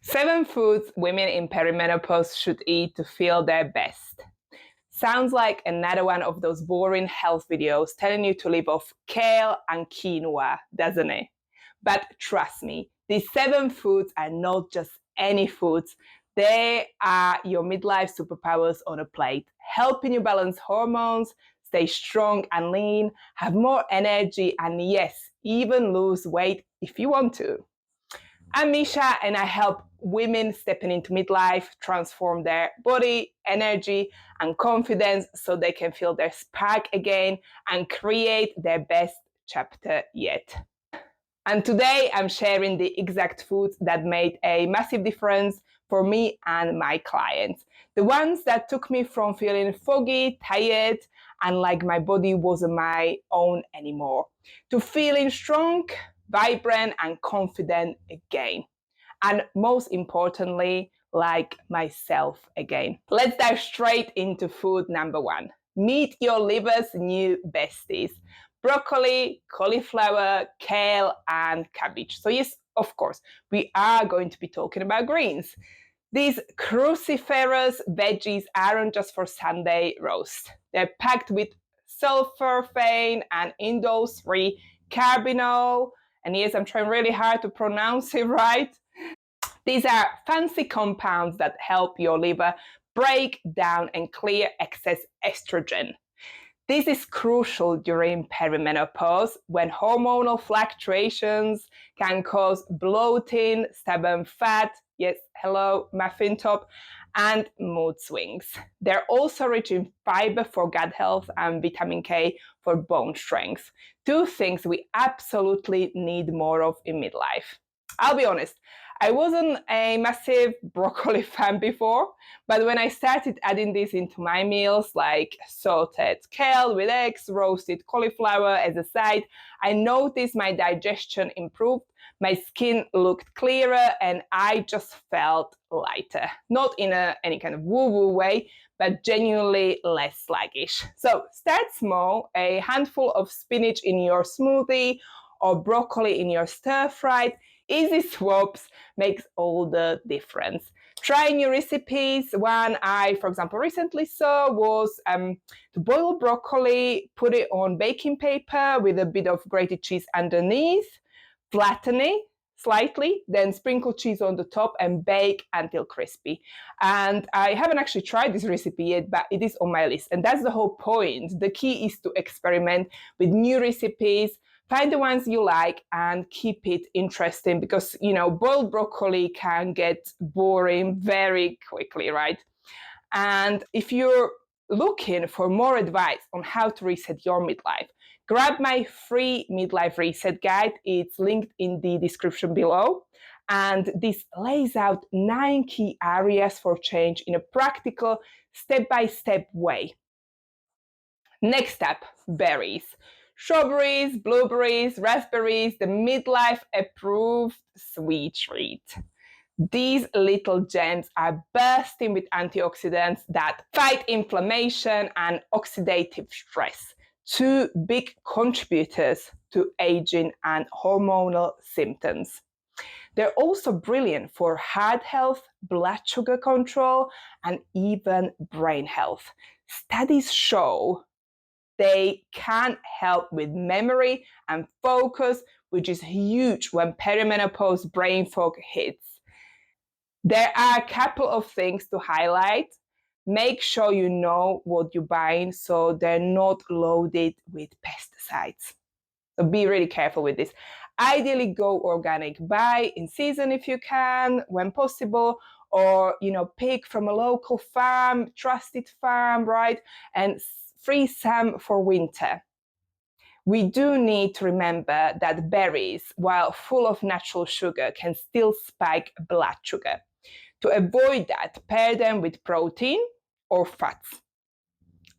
7 foods women in perimenopause should eat to feel their best. Sounds like another one of those boring health videos telling you to live off kale and quinoa, doesn't it? But trust me, these 7 foods are not just any foods. They are your midlife superpowers on a plate, helping you balance hormones, stay strong and lean, have more energy, and yes, even lose weight if you want to. I'm Misha, and I help women stepping into midlife transform their body, energy, and confidence so they can feel their spark again and create their best chapter yet. And today I'm sharing the exact foods that made a massive difference for me and my clients. The ones that took me from feeling foggy, tired, and like my body wasn't my own anymore, to feeling strong, vibrant, and confident again. And most importantly, like myself again. Let's dive straight into food number 1. Meet your liver's new besties: broccoli, cauliflower, kale, and cabbage. So yes, of course, we are going to be talking about greens. These cruciferous veggies aren't just for Sunday roast. They're packed with sulforaphane and indole-free carbinol. And yes, I'm trying really hard to pronounce it right. These are fancy compounds that help your liver break down and clear excess estrogen. This is crucial during perimenopause when hormonal fluctuations can cause bloating, stubborn fat, yes, hello, muffin top, and mood swings. They're also rich in fiber for gut health and vitamin K for bone strength. 2 things we absolutely need more of in midlife. I'll be honest, I wasn't a massive broccoli fan before, but when I started adding this into my meals, like sauteed kale with eggs, roasted cauliflower as a side, I noticed my digestion improved, my skin looked clearer, and I just felt lighter. Not in any kind of woo-woo way, but genuinely less sluggish. So start small, a handful of spinach in your smoothie or broccoli in your stir-fried. Easy swaps makes all the difference. Try new recipes. One I, for example, recently saw was to boil broccoli, put it on baking paper with a bit of grated cheese underneath, flatten it slightly, then sprinkle cheese on the top and bake until crispy. And I haven't actually tried this recipe yet, but it is on my list. And that's the whole point. The key is to experiment with new recipes, find the ones you like and keep it interesting because, boiled broccoli can get boring very quickly, right? And if you're looking for more advice on how to reset your midlife, grab my free midlife reset guide. It's linked in the description below. And this lays out 9 key areas for change in a practical, step-by-step way. Next up, berries. Strawberries, blueberries, raspberries, the midlife approved sweet treat. These little gems are bursting with antioxidants that fight inflammation and oxidative stress, 2 big contributors to aging and hormonal symptoms. They're also brilliant for heart health, blood sugar control, and even brain health. Studies show they can help with memory and focus, which is huge when perimenopause brain fog hits. There are a couple of things to highlight. Make sure you know what you're buying so they're not loaded with pesticides. So be really careful with this. Ideally go organic, buy in season if you can, when possible, or pick from a local farm, trusted farm, right? And freeze some for winter. We do need to remember that berries, while full of natural sugar, can still spike blood sugar. To avoid that, pair them with protein or fats.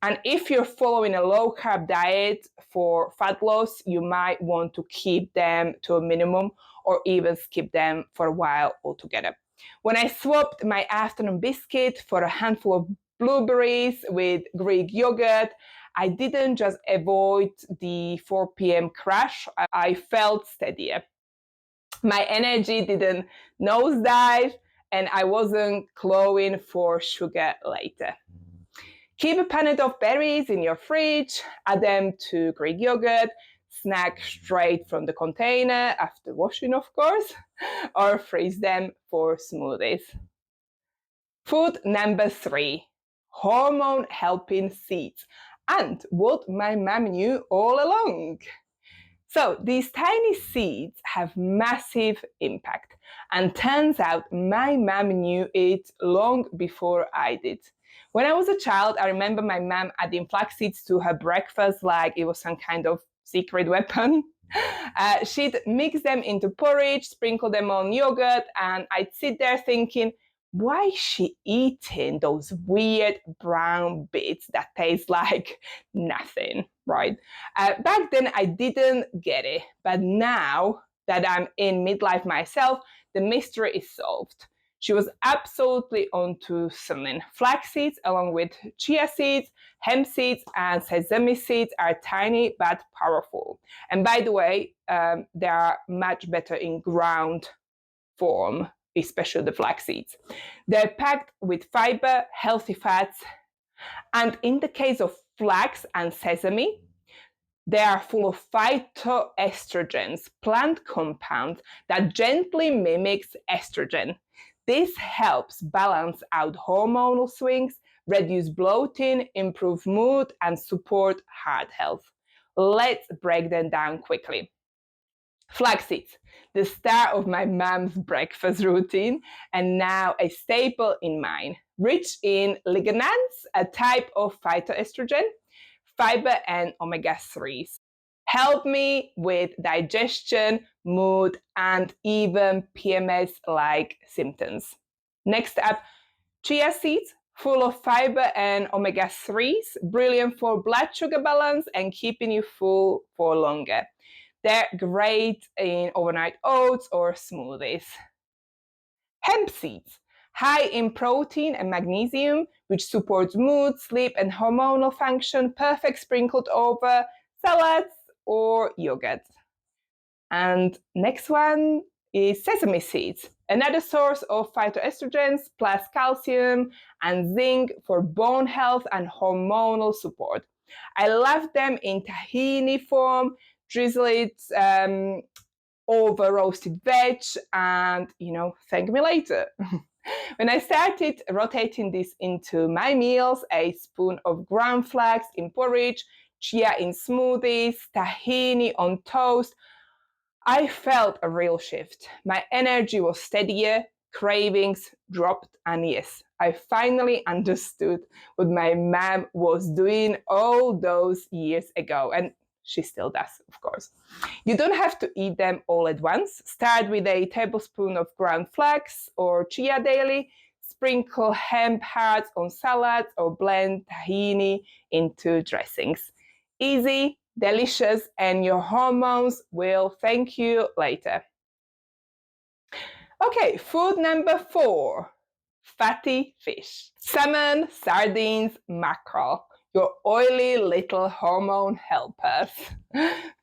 And if you're following a low-carb diet for fat loss, you might want to keep them to a minimum or even skip them for a while altogether. When I swapped my afternoon biscuit for a handful of blueberries with Greek yogurt, I didn't just avoid the 4 p.m. crash, I felt steadier. My energy didn't nosedive, and I wasn't glowing for sugar later. Keep a punnet of berries in your fridge, add them to Greek yogurt, snack straight from the container after washing, of course, or freeze them for smoothies. Food number 3, hormone helping seeds, and what my mum knew all along. So these tiny seeds have massive impact, and turns out my mum knew it long before I did. When I was a child, I remember my mum adding flax seeds to her breakfast like it was some kind of secret weapon. She'd mix them into porridge, sprinkle them on yogurt, and I'd sit there thinking, why is she eating those weird brown bits that taste like nothing, right? Back then, I didn't get it, but now that I'm in midlife myself, the mystery is solved. She was absolutely onto something. Flax seeds, along with chia seeds, hemp seeds, and sesame seeds, are tiny but powerful. And by the way, they are much better in ground form, especially the flax seeds. They're packed with fiber, healthy fats, and in the case of flax and sesame, they are full of phytoestrogens, plant compounds that gently mimics estrogen. This helps balance out hormonal swings, reduce bloating, improve mood, and support heart health. Let's break them down quickly. Flax seeds, the star of my mom's breakfast routine, and now a staple in mine. Rich in lignans, a type of phytoestrogen, fiber, and omega-3s. Help me with digestion, mood, and even PMS-like symptoms. Next up, chia seeds, full of fiber and omega-3s, brilliant for blood sugar balance and keeping you full for longer. They're great in overnight oats or smoothies. Hemp seeds, high in protein and magnesium, which supports mood, sleep, and hormonal function, perfect sprinkled over salads or yogurt. And next one is sesame seeds, another source of phytoestrogens plus calcium and zinc for bone health and hormonal support. I love them in tahini form, drizzled over roasted veg, and thank me later. When I started rotating this into my meals, a spoon of ground flax in porridge, chia in smoothies, tahini on toast, I felt a real shift. My energy was steadier, cravings dropped, and yes, I finally understood what my mom was doing all those years ago. And she still does, of course. You don't have to eat them all at once. Start with a tablespoon of ground flax or chia daily. Sprinkle hemp hearts on salads or blend tahini into dressings. Easy, delicious, and your hormones will thank you later. Okay, food number 4, fatty fish. Salmon, sardines, mackerel, your oily little hormone helpers.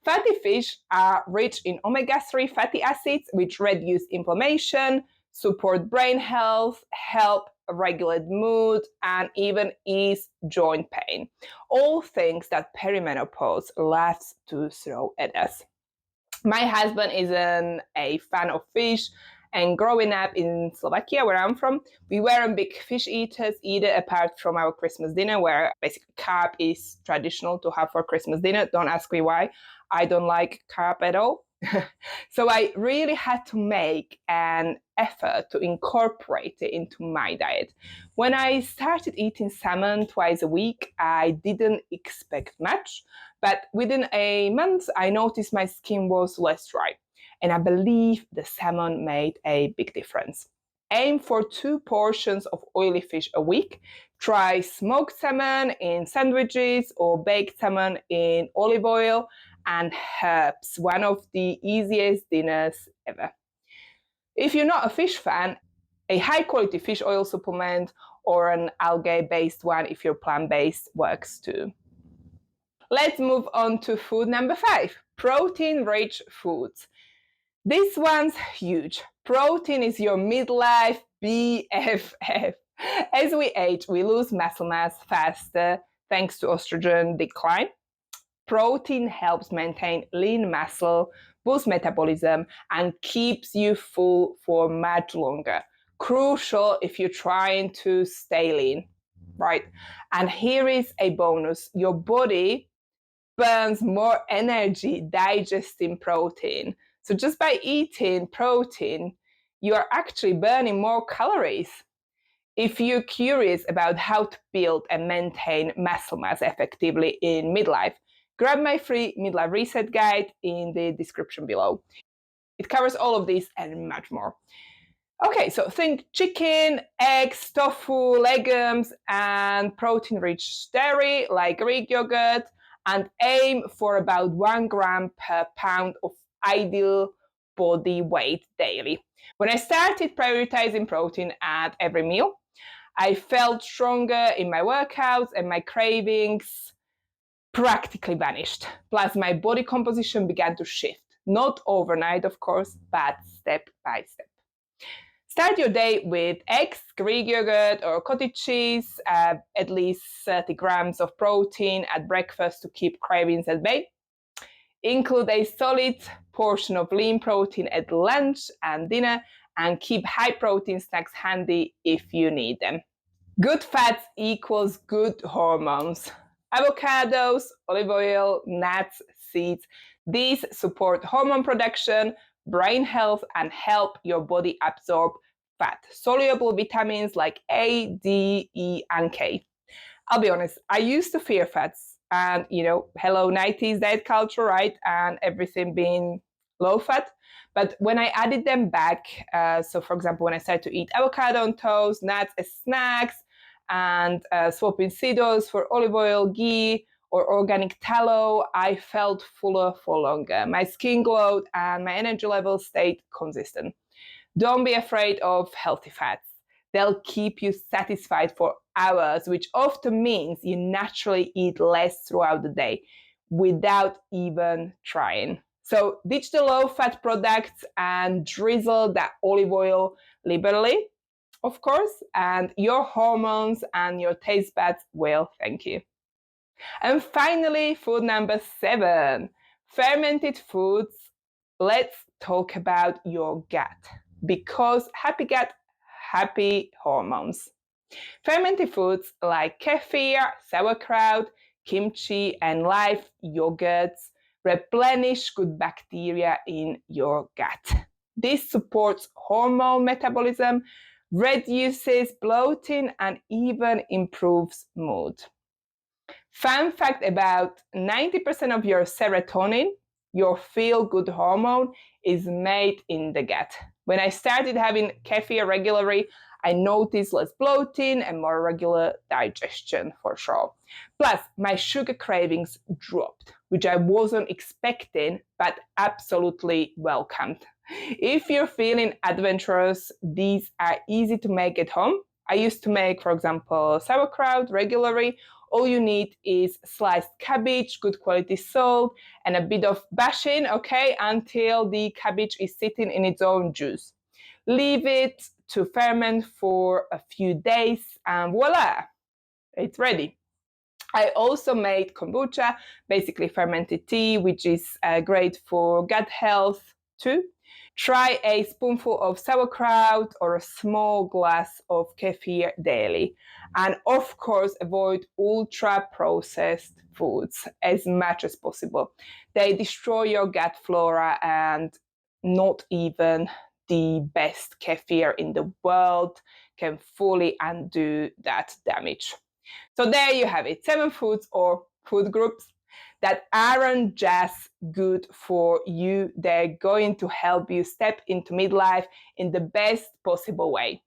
Fatty fish are rich in omega-3 fatty acids, which reduce inflammation, support brain health, help regulate mood, and even ease joint pain. All things that perimenopause loves to throw at us. My husband isn't a fan of fish, and growing up in Slovakia, where I'm from, we weren't big fish eaters either, apart from our Christmas dinner, where basically carp is traditional to have for Christmas dinner. Don't ask me why. I don't like carp at all. So I really had to make an effort to incorporate it into my diet. When I started eating salmon twice a week, I didn't expect much, but within a month, I noticed my skin was less dry. And I believe the salmon made a big difference. Aim for 2 portions of oily fish a week. Try smoked salmon in sandwiches or baked salmon in olive oil and herbs, one of the easiest dinners ever. If you're not a fish fan, a high quality fish oil supplement or an algae-based one if you're plant-based works too. Let's move on to food number 5, protein-rich foods. This one's huge. Protein is your midlife BFF. As we age, we lose muscle mass faster thanks to estrogen decline. Protein helps maintain lean muscle, boosts metabolism, and keeps you full for much longer. Crucial if you're trying to stay lean, right? And here is a bonus. Your body burns more energy digesting protein. So just by eating protein, you are actually burning more calories. If you're curious about how to build and maintain muscle mass effectively in midlife, grab my free Midlife Reset Guide in the description below. It covers all of this and much more. Okay, so think chicken, eggs, tofu, legumes, and protein-rich dairy like Greek yogurt, and aim for about 1 gram per pound of ideal body weight daily. When I started prioritizing protein at every meal, I felt stronger in my workouts and my cravings practically vanished. Plus, my body composition began to shift. Not overnight, of course, but step by step. Start your day with eggs, Greek yogurt, or cottage cheese, at least 30 grams of protein at breakfast to keep cravings at bay. Include a solid portion of lean protein at lunch and dinner, and keep high protein snacks handy if you need them. Good fats equals good hormones. Avocados, olive oil, nuts, seeds. These support hormone production, brain health, and help your body absorb fat, soluble vitamins like A, D, E, and K. I'll be honest, I used to fear fats and, hello 90s diet culture, right? And everything being low fat. But when I added them back, so for example, when I started to eat avocado on toast, nuts as snacks, and swapping seed oils for olive oil, ghee, or organic tallow, I felt fuller for longer. My skin glowed and my energy levels stayed consistent. Don't be afraid of healthy fats. They'll keep you satisfied for hours, which often means you naturally eat less throughout the day without even trying. So ditch the low-fat products and drizzle that olive oil liberally, of course, and your hormones and your taste buds will thank you. And finally, food number 7, fermented foods. Let's talk about your gut, because happy gut, happy hormones. Fermented foods like kefir, sauerkraut, kimchi, and live yogurts replenish good bacteria in your gut. This supports hormone metabolism, reduces bloating, and even improves mood. Fun fact about 90% of your serotonin, your feel-good hormone, is made in the gut. When I started having kefir regularly, I noticed less bloating and more regular digestion for sure. Plus, my sugar cravings dropped, which I wasn't expecting, but absolutely welcomed. If you're feeling adventurous, these are easy to make at home. I used to make, for example, sauerkraut regularly. All you need is sliced cabbage, good quality salt, and a bit of bashing, okay, until the cabbage is sitting in its own juice. Leave it to ferment for a few days, and voila, it's ready. I also made kombucha, basically fermented tea, which is great for gut health too. Try a spoonful of sauerkraut or a small glass of kefir daily. And of course, avoid ultra-processed foods as much as possible. They destroy your gut flora, and not even the best kefir in the world can fully undo that damage. So there you have it, 7 foods or food groups that aren't just good for you, they're going to help you step into midlife in the best possible way.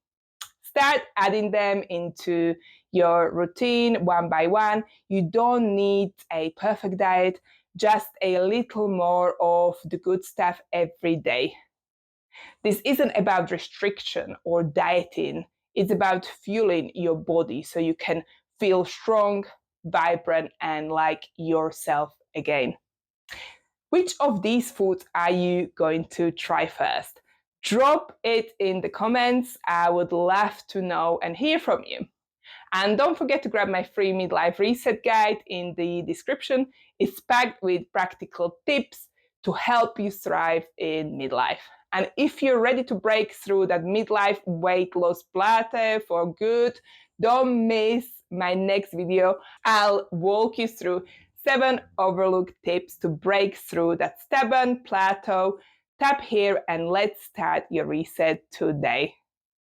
Start adding them into your routine one by one. You don't need a perfect diet, just a little more of the good stuff every day. This isn't about restriction or dieting, it's about fueling your body so you can feel strong, vibrant, and like yourself again. Which of these foods are you going to try first? Drop it in the comments. I would love to know and hear from you. And don't forget to grab my free midlife reset guide in the description. It's packed with practical tips to help you thrive in midlife. And if you're ready to break through that midlife weight loss plateau for good, don't miss my next video. I'll walk you through 7 overlooked tips to break through that stubborn plateau. Tap here and let's start your reset today.